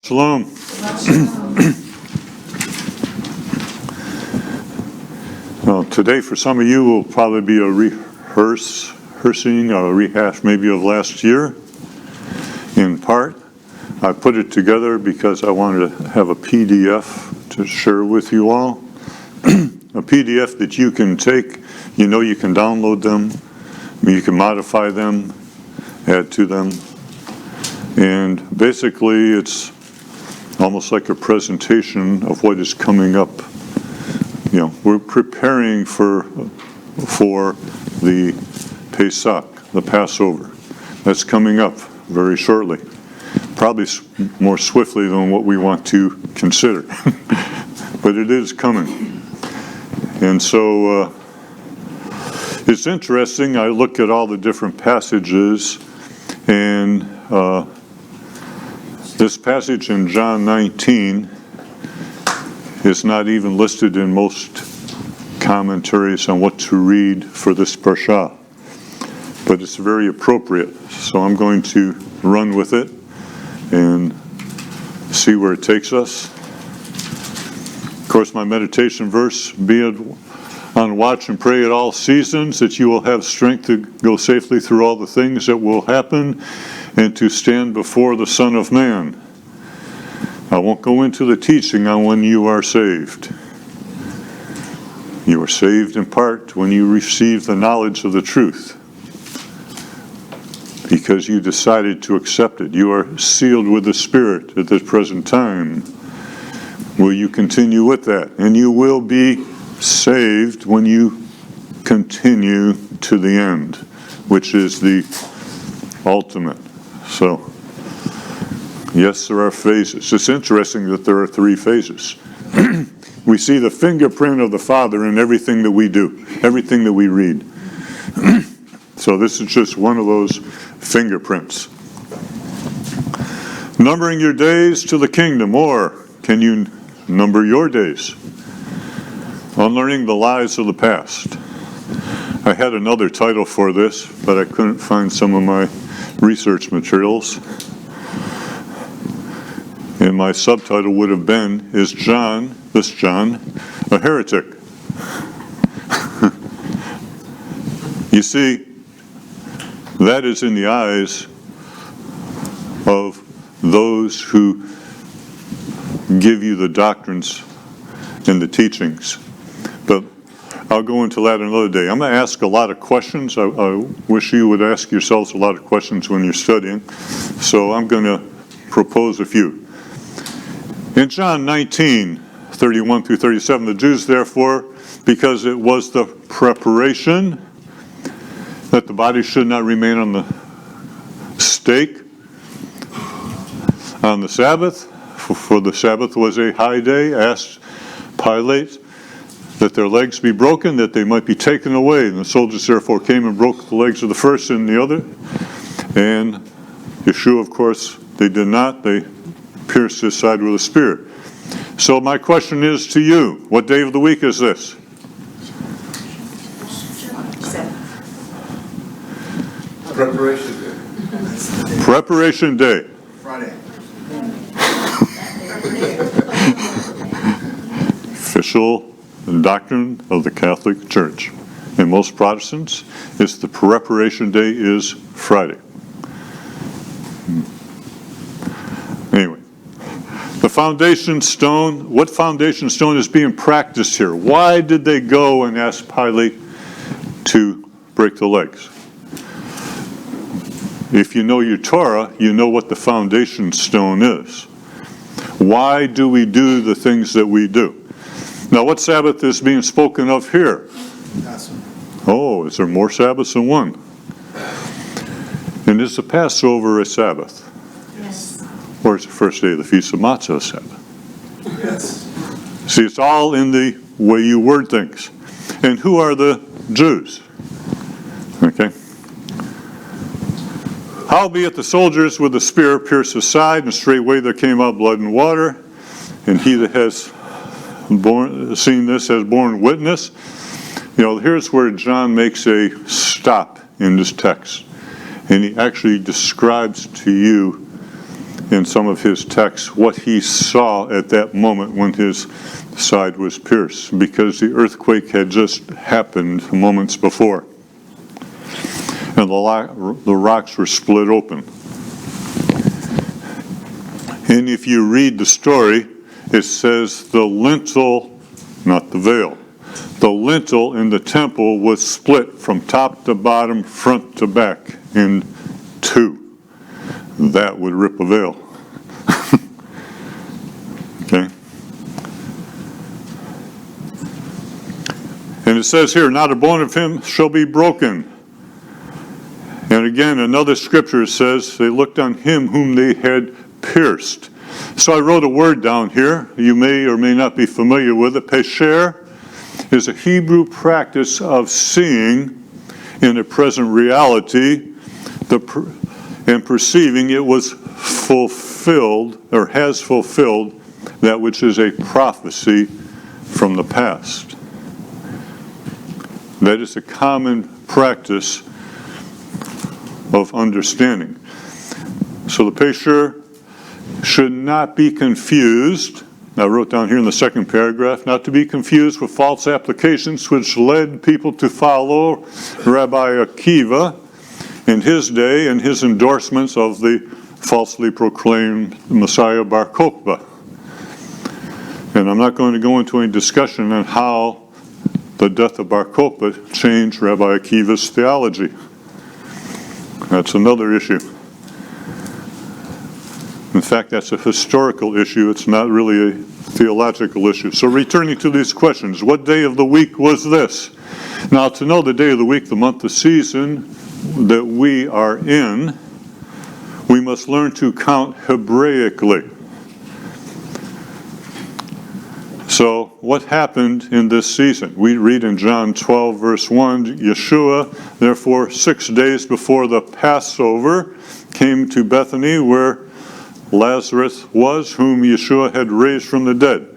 Shalom. Well, today for some of you will probably be a rehearsing, a rehash maybe of last year in part. I put it together because I wanted to have a PDF to share with you all. A PDF that you can take, you can download them, you can modify them, add to them. And basically it's almost like a presentation of what is coming up. We're preparing for the Pesach, the Passover. That's coming up very shortly. Probably more swiftly than what we want to consider. But it is coming. And so it's interesting. I look at all the different passages, and this passage in John 19 is not even listed in most commentaries on what to read for this parsha, but it's very appropriate. So I'm going to run with it and see where it takes us. Of course, my meditation verse, be it on watch and pray at all seasons, that you will have strength to go safely through all the things that will happen and to stand before the Son of Man. I won't go into the teaching on when you are saved. You are saved in part when you receive the knowledge of the truth, because you decided to accept it. You are sealed with the Spirit at this present time. Will you continue with that? And you will be saved when you continue to the end, which is the ultimate. So, yes, there are phases. It's interesting that there are 3 phases. We see the fingerprint of the Father in everything that we do, everything that we read. So this is just one of those fingerprints. Numbering your days to the kingdom, or can you number your days? Unlearning the lies of the past. I had another title for this, but I couldn't find some of my research materials. And my subtitle would have been, is this John, a heretic? You see, that is in the eyes of those who give you the doctrines and the teachings. But I'll go into that another day. I'm going to ask a lot of questions. I wish you would ask yourselves a lot of questions when you're studying. So I'm going to propose a few. In John 19, 31 through 37, the Jews therefore, because it was the preparation that the body should not remain on the stake on the Sabbath, for the Sabbath was a high day, asked Pilate that their legs be broken, that they might be taken away. And the soldiers therefore came and broke the legs of the first and the other. And Yeshua, of course, they did not. They pierced his side with a spear. So my question is to you, what day of the week is this? Preparation Day. Preparation Day. Friday. Official doctrine of the Catholic Church. In most Protestants, it's the Preparation Day is Friday. Anyway, the foundation stone, what foundation stone is being practiced here? Why did they go and ask Pilate to break the legs? If you know your Torah, you know what the foundation stone is. Why do we do the things that we do? Now, what Sabbath is being spoken of here? Passover. Oh, is there more Sabbaths than one? And is the Passover a Sabbath? Yes. Or is the first day of the Feast of Matzah a Sabbath? Yes. See, it's all in the way you word things. And who are the Jews? Okay. Howbeit the soldiers with the spear pierced his side, and straightway there came out blood and water. And he that has seen this has borne witness. Here's where John makes a stop in this text. And he actually describes to you in some of his texts what he saw at that moment when his side was pierced, because the earthquake had just happened moments before. And the rocks were split open. And if you read the story, it says the lintel, not the veil, the lintel in the temple was split from top to bottom, front to back in two. That would rip a veil. Okay? And it says here, not a bone of him shall be broken. And again, another scripture says, they looked on him whom they had pierced. So I wrote a word down here. You may or may not be familiar with it. Pesher is a Hebrew practice of seeing in a present reality and perceiving it was fulfilled or has fulfilled that which is a prophecy from the past. That is a common practice of understanding. So the Pesher should not be confused, I wrote down here in the second paragraph, not to be confused with false applications which led people to follow Rabbi Akiva in his day and his endorsements of the falsely proclaimed Messiah Bar Kokhba. And I'm not going to go into any discussion on how the death of Bar Kokhba changed Rabbi Akiva's theology. That's another issue. In fact, that's a historical issue. It's not really a theological issue. So returning to these questions, what day of the week was this? Now, to know the day of the week, the month, the season that we are in, we must learn to count Hebraically. So what happened in this season? We read in John 12, verse 1, Yeshua, therefore 6 days before the Passover, came to Bethany where Lazarus was, whom Yeshua had raised from the dead.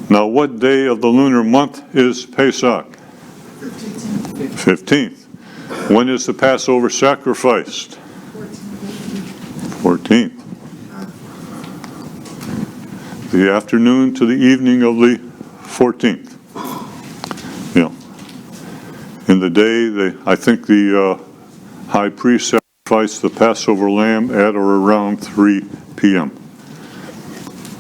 Now, what day of the lunar month is Pesach? 15th. When is the Passover sacrificed? 14th. The afternoon to the evening of the 14th. Yeah. In the day, I think the high priest sacrificed the Passover lamb at or around 3 p.m.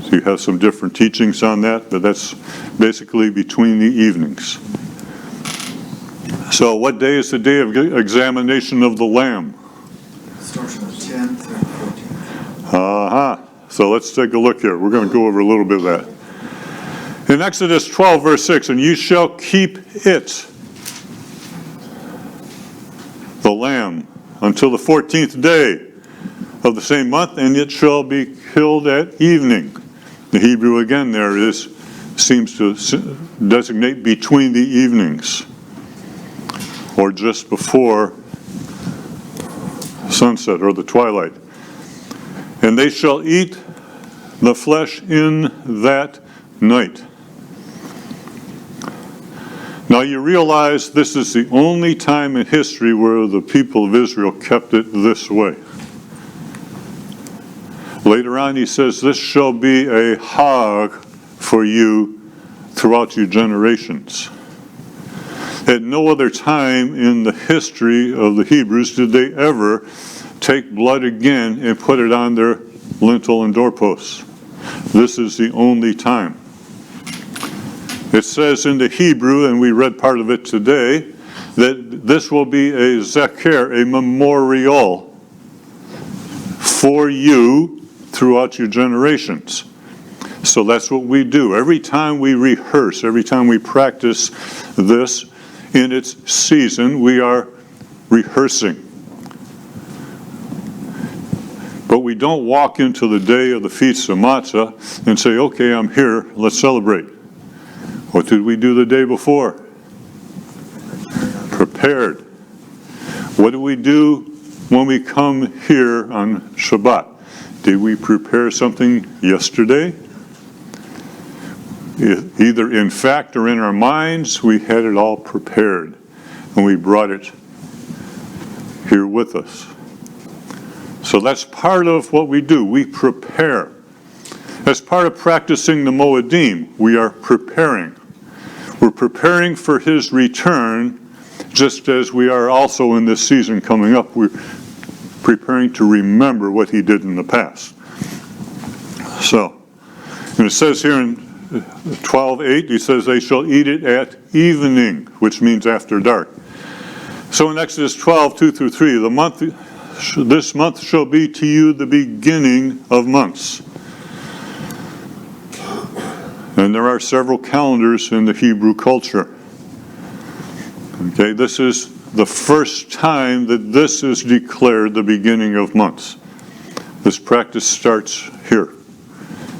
So you have some different teachings on that, but that's basically between the evenings. So what day is the day of examination of the lamb? Starts on the 10th or 14th. Uh-huh. So let's take a look here. We're going to go over a little bit of that. In Exodus 12, verse 6, and you shall keep it, the lamb, until the 14th day of the same month, and it shall be killed at evening. The Hebrew again there seems to designate between the evenings, or just before sunset or the twilight. And they shall eat the flesh in that night. Now you realize this is the only time in history where the people of Israel kept it this way. Later on he says, this shall be a hag for you throughout your generations. At no other time in the history of the Hebrews did they ever take blood again and put it on their lintel and doorposts. This is the only time. It says in the Hebrew, and we read part of it today, that this will be a zecher, a memorial for you throughout your generations. So that's what we do. Every time we rehearse, every time we practice this in its season, we are rehearsing. But we don't walk into the day of the Feast of Matzah and say, okay, I'm here, let's celebrate. What did we do the day before? Prepared. What do we do when we come here on Shabbat? Did we prepare something yesterday? Either in fact or in our minds, we had it all prepared, and we brought it here with us. So that's part of what we do. We prepare. As part of practicing the Moedim, we are preparing. We're preparing for his return, just as we are also in this season coming up. We're preparing to remember what he did in the past. So, and it says here in 12:8, he says, they shall eat it at evening, which means after dark. So in Exodus 12:2-3, this month shall be to you the beginning of months. And there are several calendars in the Hebrew culture. Okay, this is the first time that this is declared the beginning of months. This practice starts here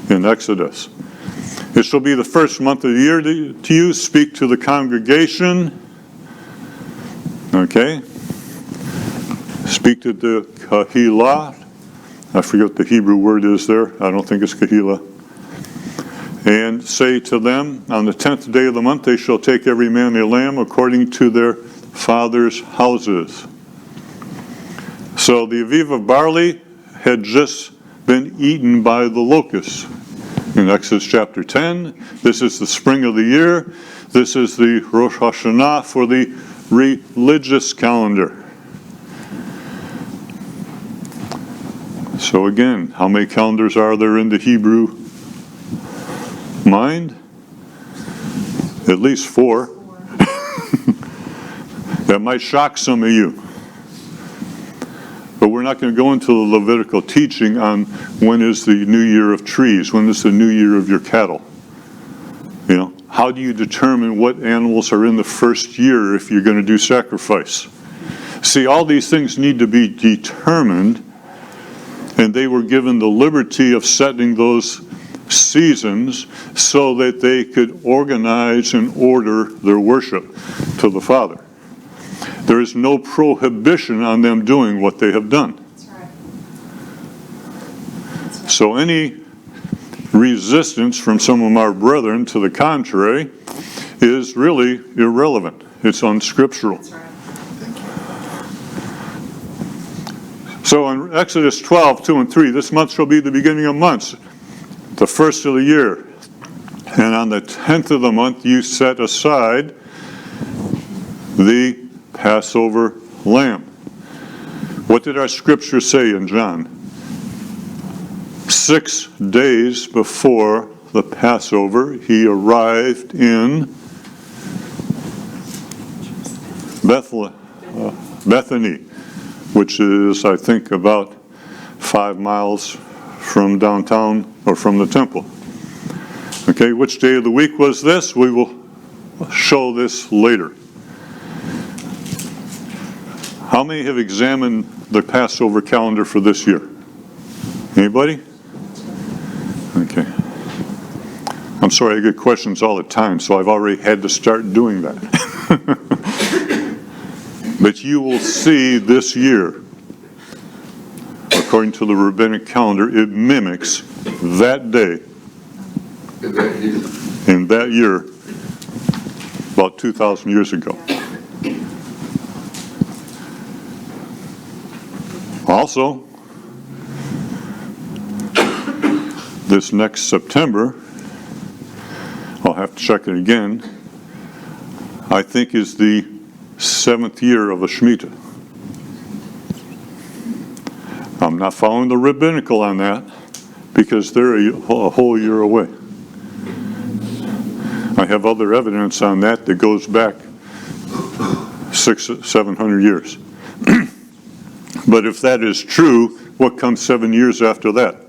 in Exodus. It shall be the first month of the year to you. Speak to the congregation. Okay. Speak to the Kahilah. I forget what the Hebrew word is there. I don't think it's Kahilah. And say to them, on the 10th day of the month, they shall take every man a lamb according to their father's houses. So the Aviv of barley had just been eaten by the locusts. In Exodus chapter 10, this is the spring of the year. This is the Rosh Hashanah for the religious calendar. So again, how many calendars are there in the Hebrew mind? At least 4. That might shock some of you. But we're not going to go into the Levitical teaching on when is the new year of trees, when is the new year of your cattle. You know, how do you determine what animals are in the first year if you're going to do sacrifice? See, all these things need to be determined, and they were given the liberty of setting those seasons so that they could organize and order their worship to the Father. There is no prohibition on them doing what they have done. That's right. So any resistance from some of our brethren to the contrary is really irrelevant. It's unscriptural. That's right. So in Exodus 12:2-3, this month shall be the beginning of months, the first of the year. And on the 10th of the month you set aside the Passover lamb. What did our scripture say in John? 6 days before the Passover, he arrived in Bethany, which is, I think, about 5 miles from downtown or from the temple. Okay, which day of the week was this? We will show this later. How many have examined the Passover calendar for this year? Anybody? Okay. I'm sorry, I get questions all the time, so I've already had to start doing that. But you will see this year, according to the rabbinic calendar, it mimics that day in that year about 2,000 years ago. Also, this next September, I'll have to check it again, I think is the 7th year of a Shemitah. I'm not following the rabbinical on that because they're a whole year away. I have other evidence on that that goes back 600-700 years. But if that is true, what comes 7 years after that?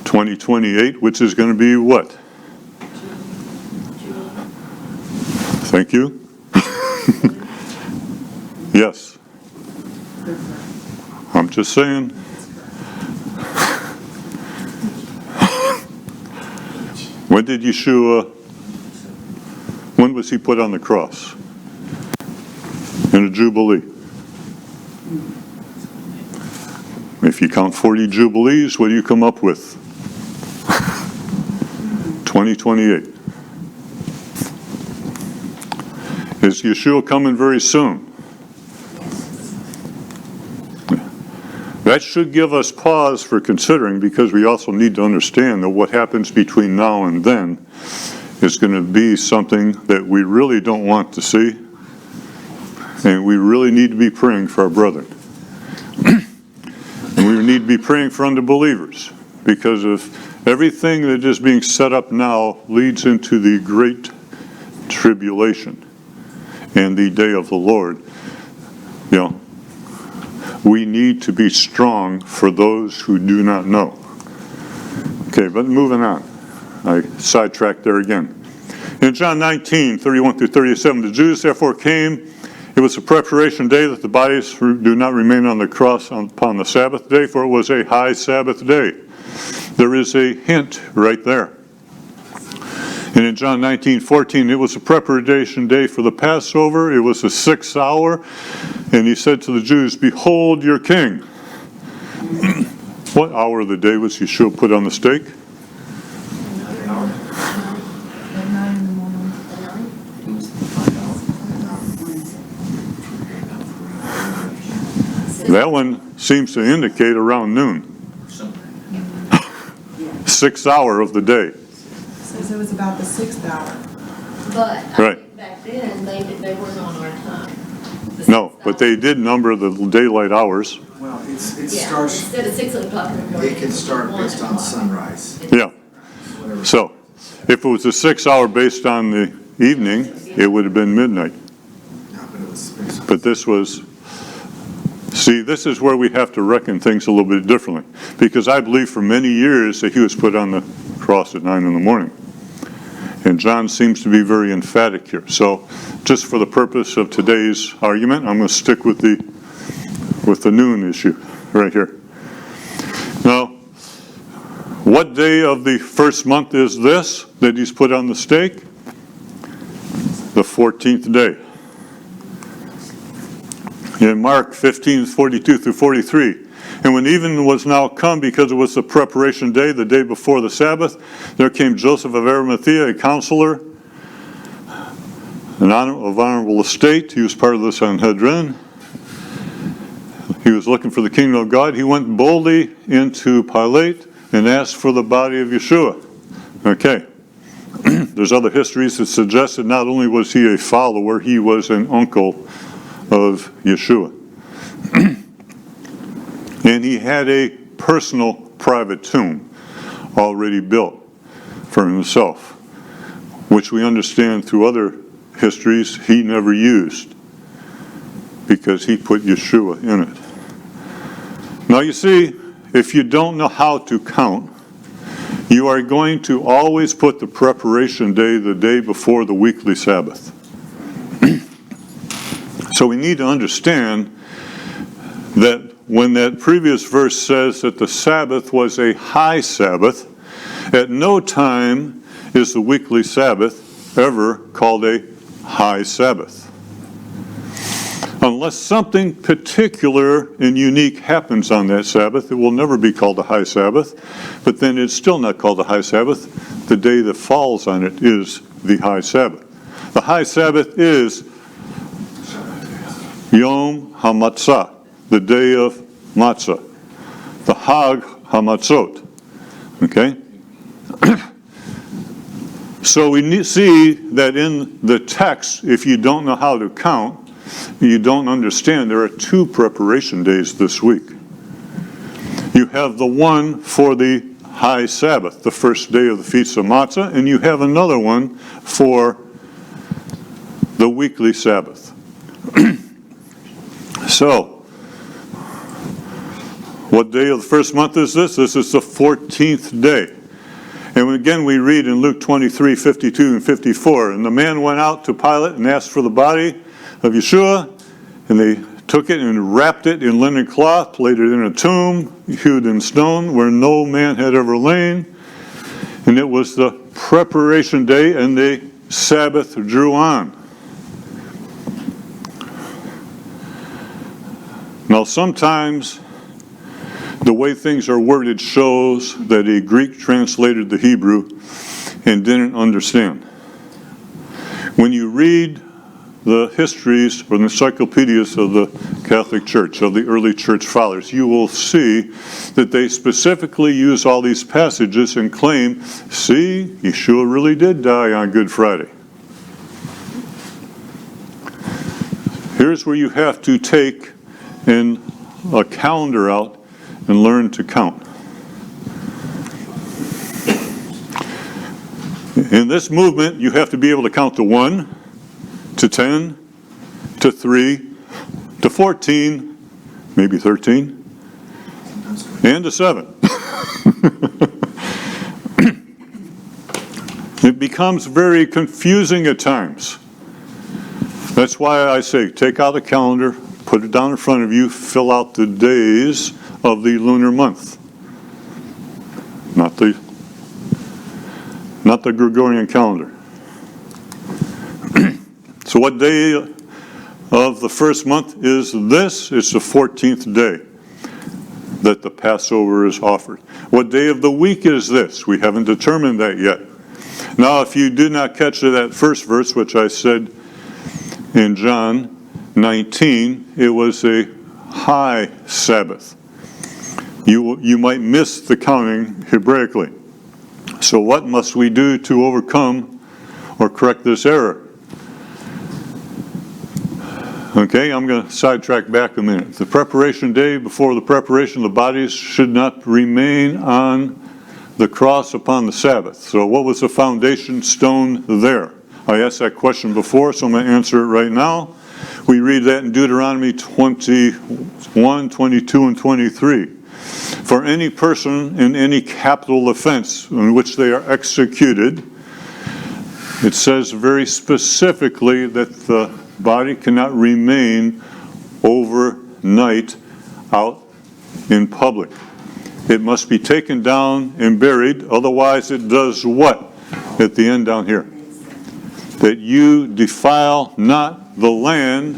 2028, which is going to be what? Thank you. Yes. I'm just saying. When did Yeshua, when was he put on the cross? In a Jubilee. If you count 40 Jubilees, what do you come up with? 2028. Is Yeshua coming very soon? That should give us pause for considering, because we also need to understand that what happens between now and then is going to be something that we really don't want to see, and we really need to be praying for our brethren. And we need to be praying for unbelievers, because of everything that is being set up now leads into the great tribulation and the day of the Lord. You know, we need to be strong for those who do not know. Okay, but moving on. I sidetracked there again. In John 19, 31 through 37, the Jews therefore came. It was a preparation day that the bodies do not remain on the cross upon the Sabbath day, for it was a high Sabbath day. There is a hint right there. And in John 19:14, it was a preparation day for the Passover. It was the 6th hour. And he said to the Jews, "Behold your king." What hour of the day was Yeshua put on the stake? That one seems to indicate around noon. 6th hour of the day. Says it was about the 6th hour. But Right. back then, they weren't on our time. No, but they did number the daylight hours. Well, it Yeah, starts, instead of 6 o'clock in the morning. it can start it's based 1 on o'clock. sunrise. Yeah. Whatever. So, if it was a 6 hour based on the evening, it would have been midnight. No, but it was based on. But this was, see, this is where we have to reckon things a little bit differently. Because I believe for many years that he was put on the cross at 9 in the morning. And John seems to be very emphatic here. So, just for the purpose of today's argument, I'm going to stick with the noon issue right here. Now, what day of the first month is this that he's put on the stake? The 14th day. In Mark 15:42 through 43. And when even was now come, because it was the preparation day, the day before the Sabbath, there came Joseph of Arimathea, a counselor, of honorable estate. He was part of the Sanhedrin. He was looking for the kingdom of God. He went boldly into Pilate and asked for the body of Yeshua. Okay. There's other histories that suggest that not only was he a follower, he was an uncle of Yeshua. And he had a personal private tomb already built for himself, which we understand through other histories he never used because he put Yeshua in it. Now you see, if you don't know how to count, you are going to always put the preparation day the day before the weekly Sabbath. So we need to understand that when that previous verse says that the Sabbath was a high Sabbath, at no time is the weekly Sabbath ever called a high Sabbath. Unless something particular and unique happens on that Sabbath, it will never be called a high Sabbath, but then it's still not called a high Sabbath. The day that falls on it is the high Sabbath. The high Sabbath is Yom HaMatzah, the day of Matzah, the Hag HaMatzot. Okay? So we see that in the text, if you don't know how to count, you don't understand there are 2 preparation days this week. You have the one for the high Sabbath, the first day of the Feast of Matzah, and you have another one for the weekly Sabbath. So, what day of the first month is this? This is the 14th day. And again, we read in Luke 23:52 and 54, and the man went out to Pilate and asked for the body of Yeshua, and they took it and wrapped it in linen cloth, laid it in a tomb, hewed in stone, where no man had ever lain. And it was the preparation day, and the Sabbath drew on. Now, sometimes the way things are worded shows that a Greek translated the Hebrew and didn't understand. When you read the histories or the encyclopedias of the Catholic Church, of the early church fathers, you will see that they specifically use all these passages and claim, see, Yeshua really did die on Good Friday. Here's where you have to take a calendar out and learn to count. In this movement, you have to be able to count to 1, to 10, to 3, to 14, maybe 13, and to 7. It becomes very confusing at times. That's why I say take out a calendar, put it down in front of you, fill out the days of the lunar month. Not the Gregorian calendar. So what day of the first month is this? It's the 14th day that the Passover is offered. What day of the week is this? We haven't determined that yet. Now, if you did not catch that first verse, which I said in John 19, it was a high Sabbath. You might miss the counting Hebraically. So what must we do to overcome or correct this error? Okay, I'm going to sidetrack back a minute. The preparation day, before the preparation, the bodies should not remain on the cross upon the Sabbath. So what was the foundation stone there? I asked that question before, so I'm going to answer it right now. We read that in Deuteronomy 21, 22, and 23. For any person in any capital offense in which they are executed, it says very specifically that the body cannot remain overnight out in public. It must be taken down and buried, otherwise it does what? At the end down here. That you defile not the land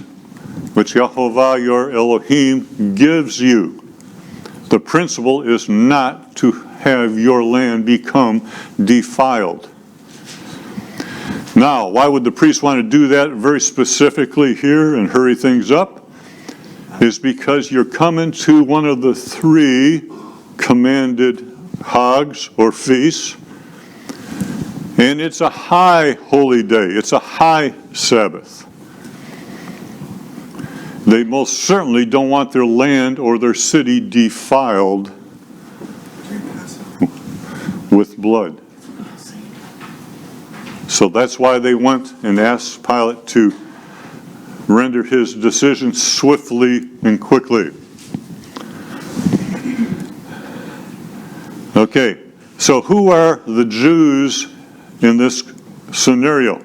which Yahovah your Elohim gives you. The principle is not to have your land become defiled. Now, why would the priest want to do that very specifically here and hurry things up? Is because you're coming to one of the 3 commanded hogs or feasts, and it's a high holy day. It's a high Sabbath. They most certainly don't want their land or their city defiled with blood. So that's why they went and asked Pilate to render his decision swiftly and quickly. Okay, so who are the Jews in this scenario?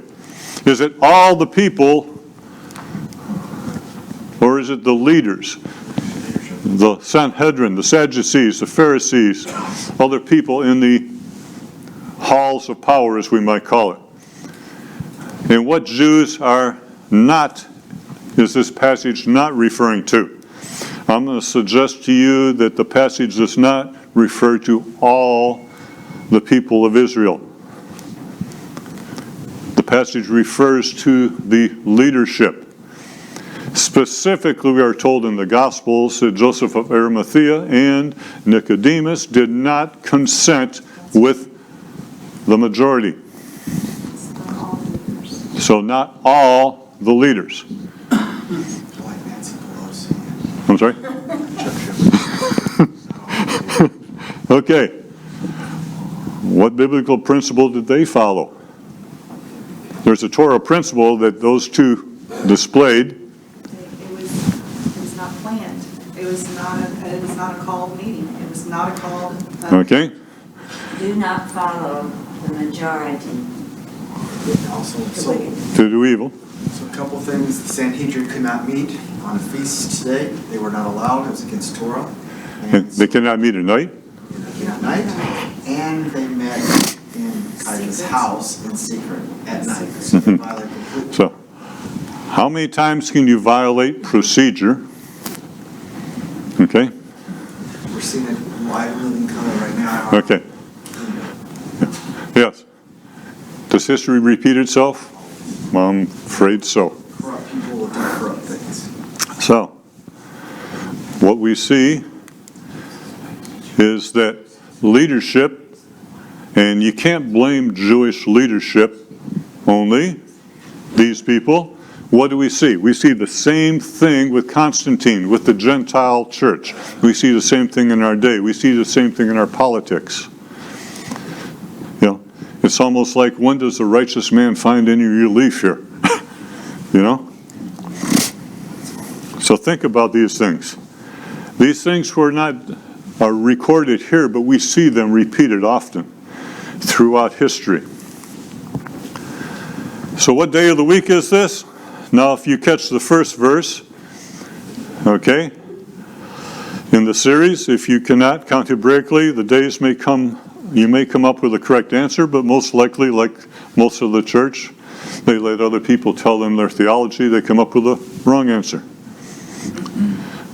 Is it all the people, or is it the leaders? The Sanhedrin, the Sadducees, the Pharisees, other people in the halls of power, as we might call it. And what Jews are not, is this passage not referring to? I'm going to suggest to you that the passage does not refer to all the people of Israel. The passage refers to the leadership. Specifically, we are told in the Gospels that Joseph of Arimathea and Nicodemus did not consent with the majority. So not all the leaders. Like Nancy Pelosi. I'm sorry? Okay. What biblical principle did they follow? There's a Torah principle that those two displayed. It was not planned. It was not a called meeting. It was not a called. Okay? Do not follow the majority. And also, To do evil. so a couple things. The Sanhedrin could not meet on a feast today. They were not allowed. It was against Torah. And they cannot meet at night. At night, and they met in Caiaphas' house in secret at night. So they violated completely. So, how many times can you violate procedure? Okay? We're seeing it live in living color right now. Okay. Yes. Does history repeat itself? I'm afraid so. Corrupt. So, what we see is that leadership, and you can't blame Jewish leadership only, these people. What do we see? We see the same thing with Constantine, with the Gentile church. We see the same thing in our day. We see the same thing in our politics. You know, it's almost like, when does the righteous man find any relief here? You know? So think about these things. These things are recorded here, but we see them repeated often throughout history. So what day of the week is this? Now, if you catch the first verse, okay, in the series, if you cannot count Hebraically, the days may come, you may come up with a correct answer, but most likely, like most of the church, they let other people tell them their theology, they come up with a wrong answer.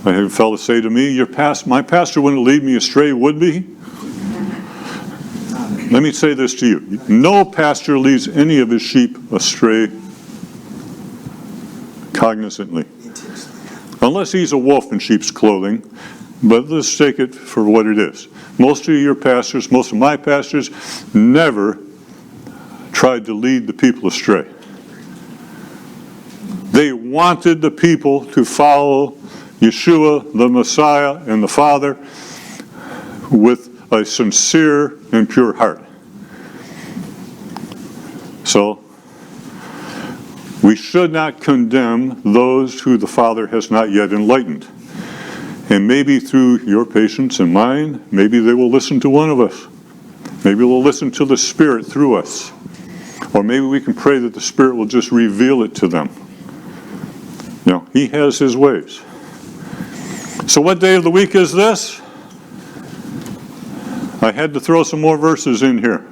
I had a fellow say to me, my pastor wouldn't lead me astray, would he? Let me say this to you. No pastor leads any of his sheep astray cognizantly. Unless he's a wolf in sheep's clothing. But let's take it for what it is. Most of your pastors, most of my pastors, never tried to lead the people astray. They wanted the people to follow Yeshua, the Messiah, and the Father with a sincere and pure heart. So, we should not condemn those who the Father has not yet enlightened. And maybe through your patience and mine, maybe they will listen to one of us. Maybe they'll listen to the Spirit through us. Or maybe we can pray that the Spirit will just reveal it to them. You know, He has His ways. So what day of the week is this? I had to throw some more verses in here.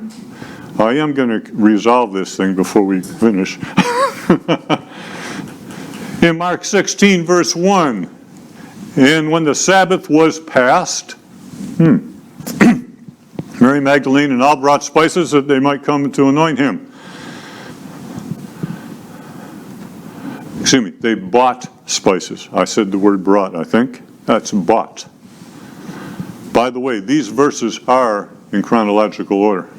I am going to resolve this thing before we finish. In Mark 16, verse 1, and when the Sabbath was past, Mary Magdalene and all brought spices that they might come to anoint him. Excuse me, they bought spices. I said the word brought, I think. That's bought. By the way, these verses are in chronological order.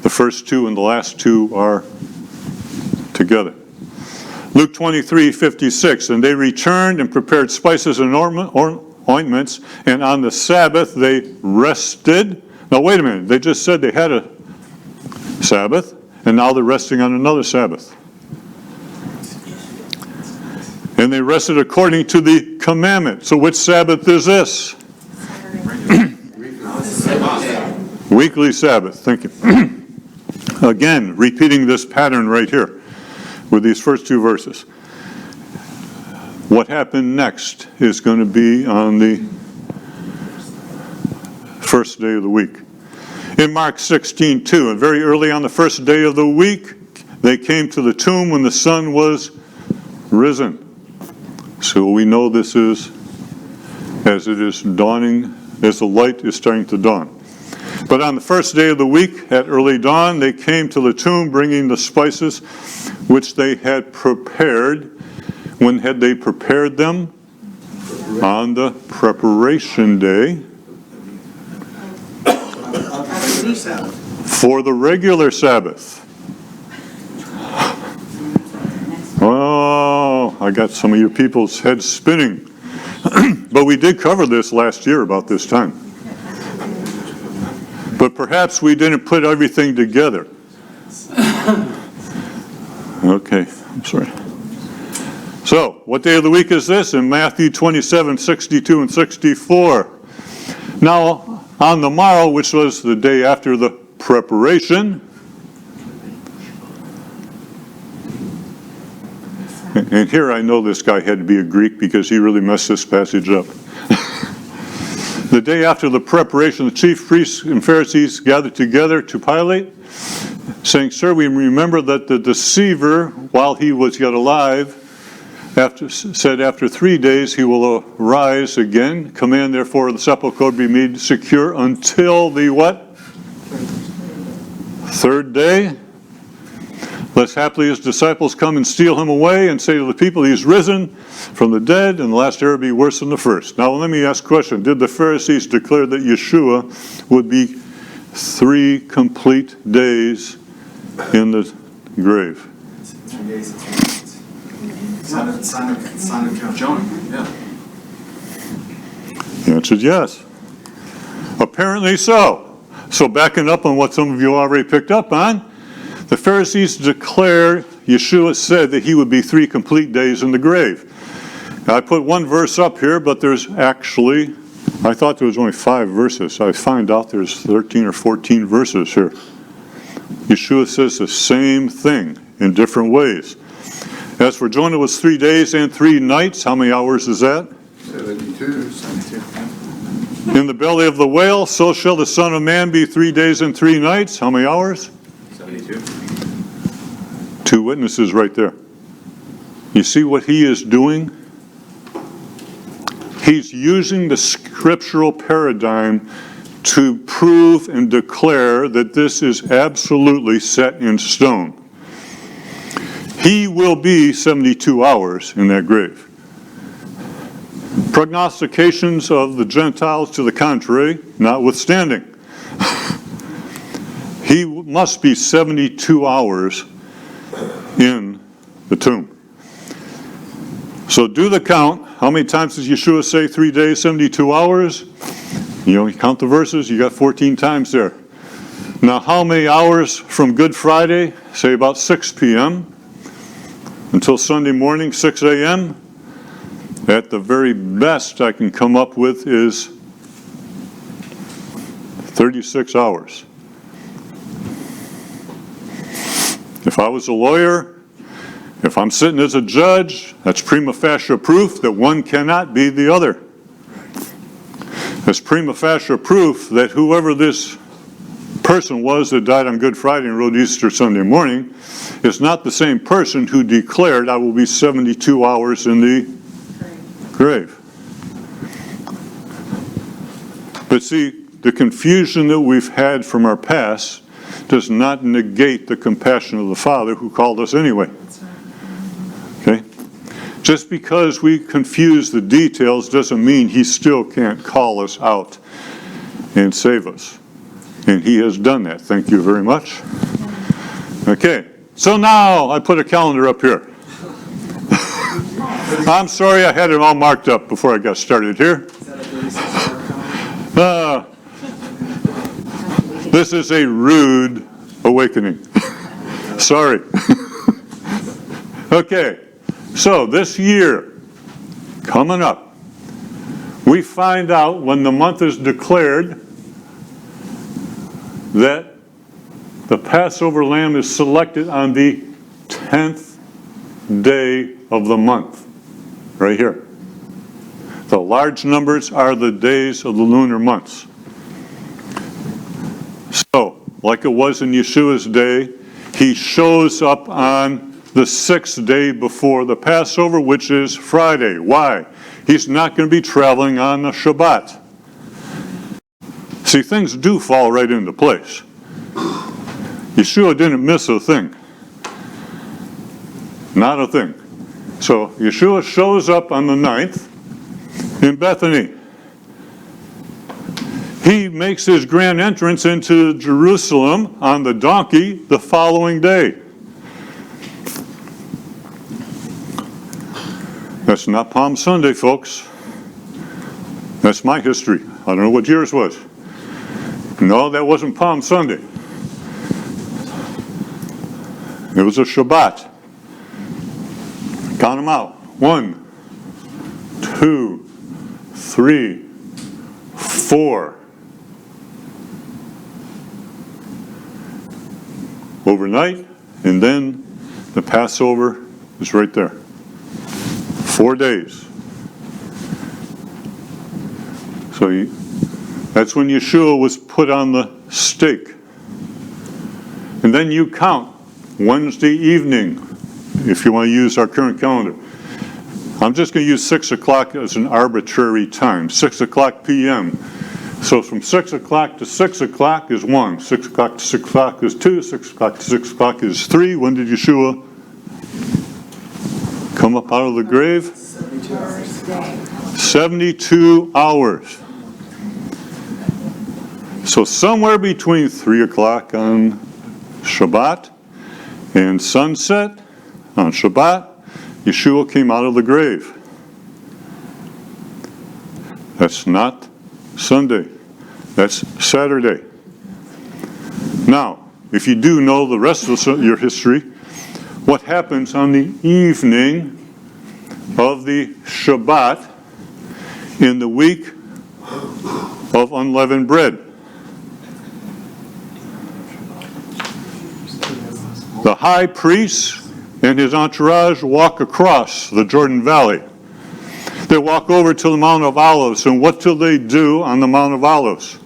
The first two and the last two are together. Luke 23:56, and they returned and prepared spices and ointments, and on the Sabbath they rested. Now wait a minute, they just said they had a Sabbath, and now they're resting on another Sabbath. And they rested according to the commandment. So which Sabbath is this? Weekly Sabbath, thank you. Again, repeating this pattern right here with these first two verses. What happened next is going to be on the first day of the week. In Mark 16:2, and very early on the first day of the week, they came to the tomb when the sun was risen. So we know this is as it is dawning, as the light is starting to dawn. But on the first day of the week, at early dawn, they came to the tomb bringing the spices which they had prepared. When had they prepared them? On the preparation day for the regular Sabbath. Oh, I got some of you people's heads spinning. But we did cover this last year about this time. But perhaps we didn't put everything together. Okay, I'm sorry. So, what day of the week is this? In Matthew 27:62 and 64. Now, on the morrow, which was the day after the preparation, and here I know this guy had to be a Greek because he really messed this passage up. The day after the preparation, the chief priests and Pharisees gathered together to Pilate, saying, "Sir, we remember that the deceiver, while he was yet alive, said after 3 days he will arise again. Command therefore the sepulchre be made secure until the what? Third day? lest haply his disciples come and steal him away and say to the people, he's risen from the dead, and the last era be worse than the first. Now let me ask a question. Did the Pharisees declare that Yeshua would be 3 complete days in the grave? 3 days and 3 nights. Son of Jonah. Yeah. The answer is yes. Apparently so. So backing up on what some of you already picked up on, the Pharisees declared, Yeshua said that he would be 3 complete days in the grave. Now, I put one verse up here, but there's actually, I thought there was only 5 verses. I find out there's 13 or 14 verses here. Yeshua says the same thing in different ways. As for Jonah was 3 days and 3 nights, how many hours is that? 72. In the belly of the whale, so shall the Son of Man be 3 days and 3 nights. How many hours? 72. 2 witnesses right there. You see what he is doing? He's using the scriptural paradigm to prove and declare that this is absolutely set in stone. He will be 72 hours in that grave. Prognostications of the Gentiles to the contrary, notwithstanding. He must be 72 hours in the tomb. So do the count. How many times does Yeshua say 3 days, 72 hours? You count the verses, you got 14 times there. Now how many hours from Good Friday? Say about 6 p.m. until Sunday morning, 6 a.m.? At the very best I can come up with is 36 hours. If I was a lawyer, if I'm sitting as a judge, that's prima facie proof that one cannot be the other. That's prima facie proof that whoever this person was that died on Good Friday and rose Easter Sunday morning is not the same person who declared, I will be 72 hours in the grave. But see, the confusion that we've had from our past does not negate the compassion of the Father who called us anyway. Okay? Just because we confuse the details doesn't mean he still can't call us out and save us. And he has done that. Thank you very much. Okay, so now I put a calendar up here. I'm sorry I had it all marked up before I got started here. Is that a 36-hour calendar? This is a rude awakening. Sorry. Okay, so this year, coming up, we find out when the month is declared that the Passover lamb is selected on the 10th day of the month. Right here. The large numbers are the days of the lunar months. So, like it was in Yeshua's day, he shows up on the 6th day before the Passover, which is Friday. Why? He's not going to be traveling on a Shabbat. See, things do fall right into place. Yeshua didn't miss a thing. Not a thing. So Yeshua shows up on the 9th in Bethany. He makes his grand entrance into Jerusalem on the donkey the following day. That's not Palm Sunday, folks. That's my history. I don't know what yours was. No, that wasn't Palm Sunday. It was a Shabbat. Count them out. 1, 2, 3, 4. Overnight, and then the Passover is right there. 4 days. So that's when Yeshua was put on the stake. And then you count Wednesday evening, if you want to use our current calendar. I'm just going to use 6 o'clock as an arbitrary time, 6 o'clock p.m. So from 6 o'clock to 6 o'clock is 1. 6 o'clock to 6 o'clock is 2. 6 o'clock to 6 o'clock is 3. When did Yeshua come up out of the grave? 72 hours. So somewhere between 3 o'clock on Shabbat and sunset on Shabbat, Yeshua came out of the grave. That's not Sunday. That's Saturday. Now, if you do know the rest of your history, what happens on the evening of the Shabbat in the week of unleavened bread? The high priest and his entourage walk across the Jordan Valley. They walk over to the Mount of Olives, and what do they do on the Mount of Olives?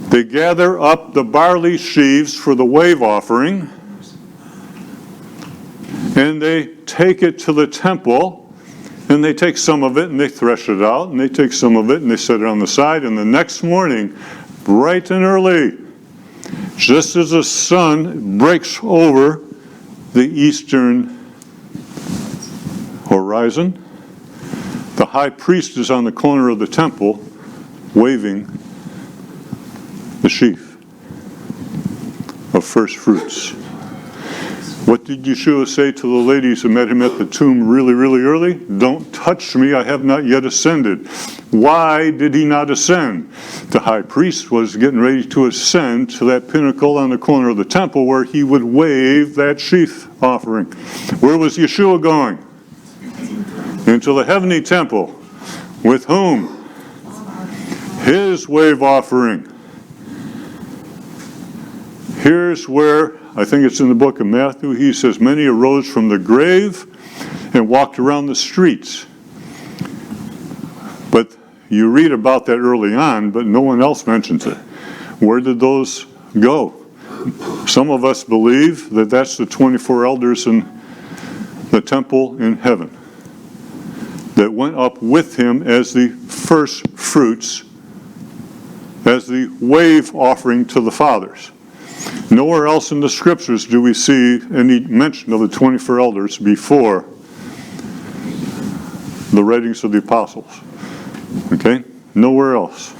They gather up the barley sheaves for the wave offering, and they take it to the temple, and they take some of it and they thresh it out, and they take some of it and they set it on the side, and the next morning, bright and early, just as the sun breaks over the eastern horizon, the high priest is on the corner of the temple waving the sheaf of first fruits. What did Yeshua say to the ladies who met him at the tomb really, really early? Don't touch me, I have not yet ascended. Why did he not ascend? The high priest was getting ready to ascend to that pinnacle on the corner of the temple where he would wave that sheaf offering. Where was Yeshua going? Into the heavenly temple. With whom? His wave offering. Here's where, I think it's in the book of Matthew, he says, many arose from the grave and walked around the streets. But you read about that early on, but no one else mentions it. Where did those go? Some of us believe that that's the 24 elders in the temple in heaven that went up with him as the first fruits, as the wave offering to the fathers. Nowhere else in the scriptures do we see any mention of the 24 elders before the writings of the apostles. Okay? Nowhere else.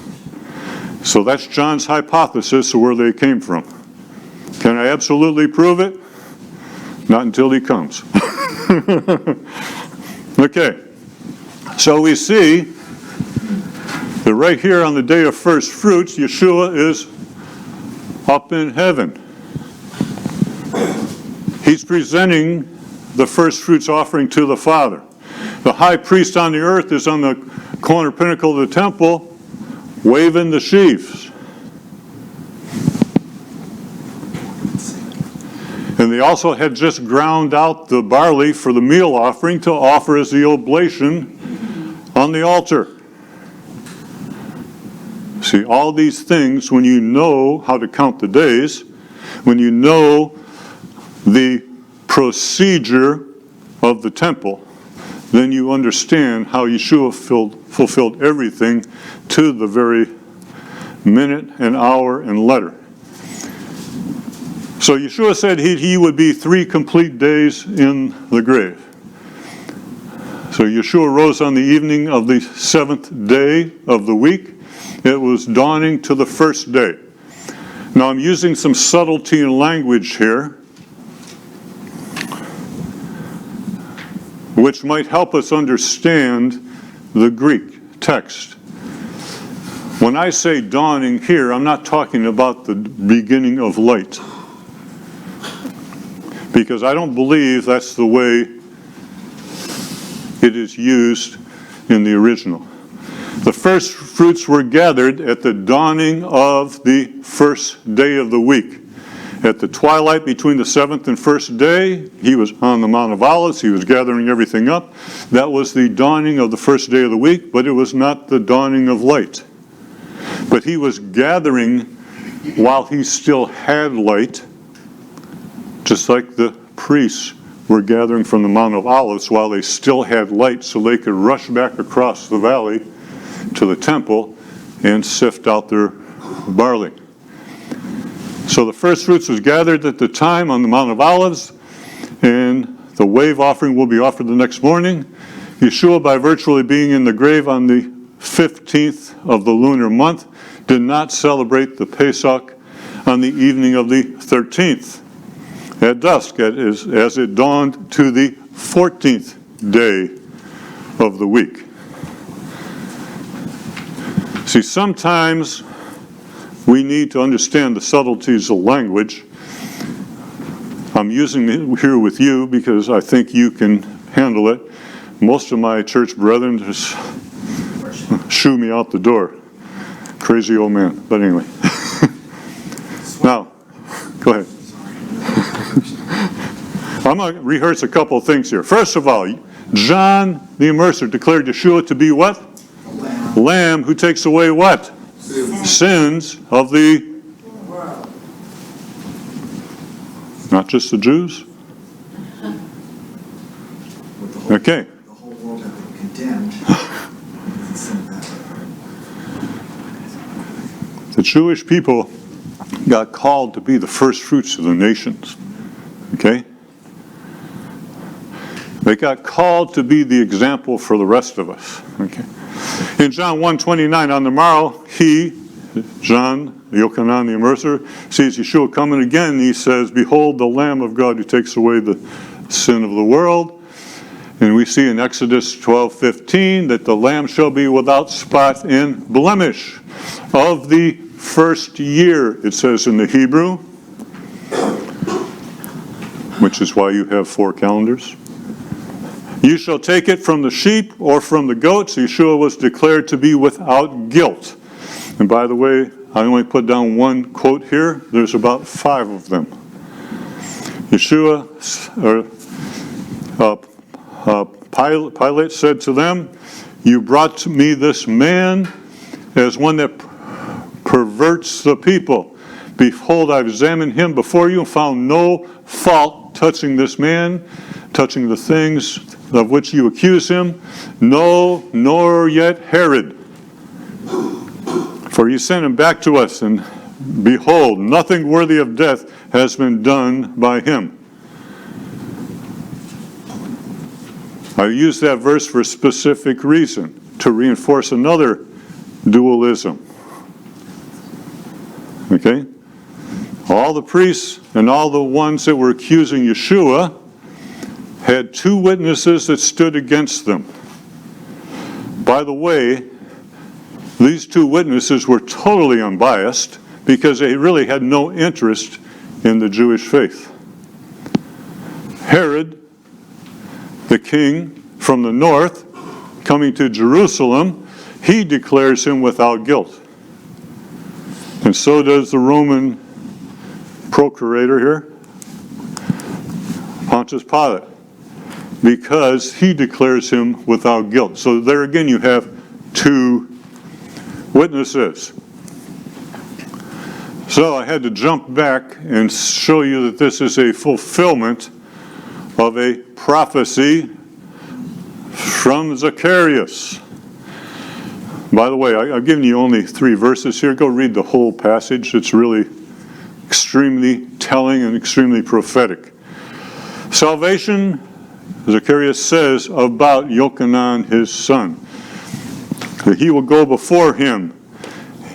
So that's John's hypothesis of where they came from. Can I absolutely prove it? Not until he comes. Okay. So we see that right here on the day of first fruits, Yeshua is up in heaven. He's presenting the first fruits offering to the Father. The high priest on the earth is on the corner pinnacle of the temple waving the sheaves. And they also had just ground out the barley for the meal offering to offer as the oblation on the altar. See, all these things, when you know how to count the days, when you know the procedure of the temple, then you understand how Yeshua fulfilled everything to the very minute and hour and letter. So Yeshua said he would be 3 complete days in the grave. So Yeshua rose on the evening of the 7th day of the week. It was dawning to the first day. Now I'm using some subtlety in language here, which might help us understand the Greek text. When I say dawning here, I'm not talking about the beginning of light, because I don't believe that's the way it is used in the original. The first fruits were gathered at the dawning of the first day of the week. At the twilight between the 7th and 1st day, he was on the Mount of Olives. He was gathering everything up. That was the dawning of the first day of the week, but it was not the dawning of light. But he was gathering while he still had light, just like the priests were gathering from the Mount of Olives while they still had light so they could rush back across the valley to the temple and sift out their barley. So the first fruits was gathered at the time on the Mount of Olives, and the wave offering will be offered the next morning. Yeshua, by virtually being in the grave on the 15th of the lunar month, did not celebrate the Pesach on the evening of the 13th at dusk, as it dawned to the 14th day of the week. See, sometimes we need to understand the subtleties of language. I'm using it here with you because I think you can handle it. Most of my church brethren just shoo me out the door. Crazy old man. But anyway. Now, go ahead. I'm going to rehearse a couple of things here. First of all, John the Immerser declared Yeshua to be what? Lamb who takes away what? Sins of the World. not just the Jews? With the whole, Okay. the whole world had been condemned. Sent that way. The Jewish people got called to be the first fruits of the nations. Okay? They got called to be the example for the rest of us. Okay? In John 1:29, on the morrow, he, John, Yochanan the Immerser, sees Yeshua coming again. He says, "Behold the Lamb of God who takes away the sin of the world." And we see in Exodus 12:15 that the Lamb shall be without spot and blemish of the first year, it says in the Hebrew, which is why you have 4 calendars. You shall take it from the sheep or from the goats. Yeshua was declared to be without guilt. And by the way, I only put down one quote here. There's about 5 of them. Yeshua, Pilate said to them, "You brought to me this man as one that perverts the people. Behold, I've examined him before you and found no fault touching this man, touching the things of which you accuse him. No, nor yet Herod. For you sent him back to us, and behold, nothing worthy of death has been done by him." I use that verse for a specific reason, to reinforce another dualism. Okay? All the priests and all the ones that were accusing Yeshua had 2 witnesses that stood against them. By the way, these 2 witnesses were totally unbiased because they really had no interest in the Jewish faith. Herod, the king from the north, coming to Jerusalem, he declares him without guilt. And so does the Roman procurator here, Pontius Pilate, because he declares him without guilt. So there again you have 2 witnesses. So I had to jump back and show you that this is a fulfillment of a prophecy from Zacharias. By the way, I've given you only 3 verses here. Go read the whole passage. It's really extremely telling and extremely prophetic. Salvation, Zacharias says about Yochanan, his son, that he will go before him.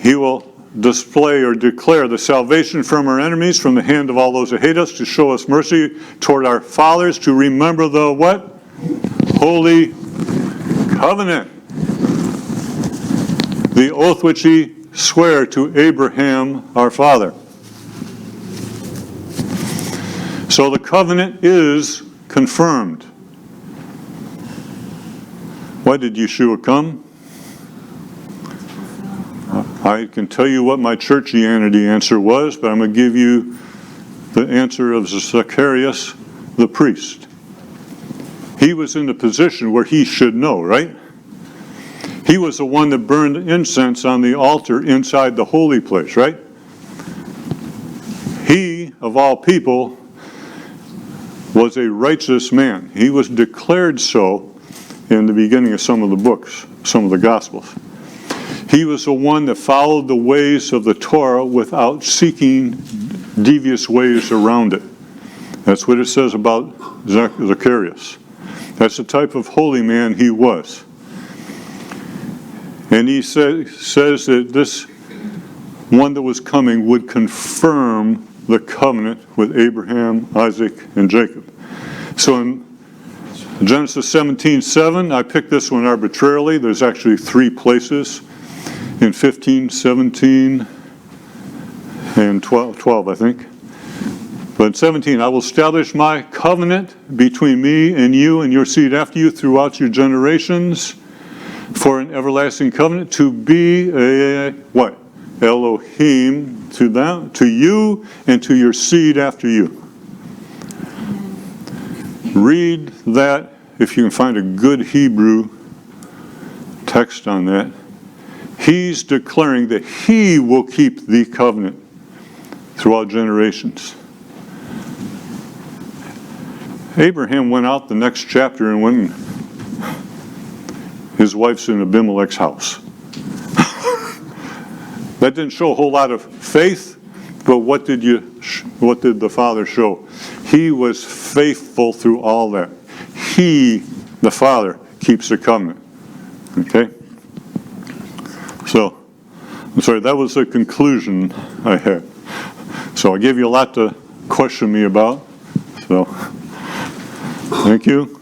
He will display or declare the salvation from our enemies, from the hand of all those who hate us, to show us mercy toward our fathers, to remember the what? Holy covenant. The oath which he sware to Abraham our father. So the covenant is confirmed. Why did Yeshua come? I can tell you what my churchianity answer was, but I'm going to give you the answer of Zacharias, the priest. He was in the position where he should know, right? He was the one that burned incense on the altar inside the holy place, right? He, of all people, was a righteous man. He was declared so in the beginning of some of the books, some of the Gospels. He was the one that followed the ways of the Torah without seeking devious ways around it. That's what it says about Zacharias. That's the type of holy man he was. And he says that this one that was coming would confirm the covenant with Abraham, Isaac, and Jacob. So in Genesis 17:7, I picked this one arbitrarily. There's actually 3 places in 15, 17, and 12, I think. But in 17, I will establish my covenant between me and you and your seed after you throughout your generations for an everlasting covenant to be a, what? Elohim to them, to you and to your seed after you. Read that if you can find a good Hebrew text on that. He's declaring that he will keep the covenant throughout generations. Abraham went out the next chapter and went, his wife's in Abimelech's house. That didn't show a whole lot of faith, but what did the father show? He was faithful through all that. He, the father, keeps the covenant. Okay? So, I'm sorry, that was the conclusion I had. So I gave you a lot to question me about. So, thank you.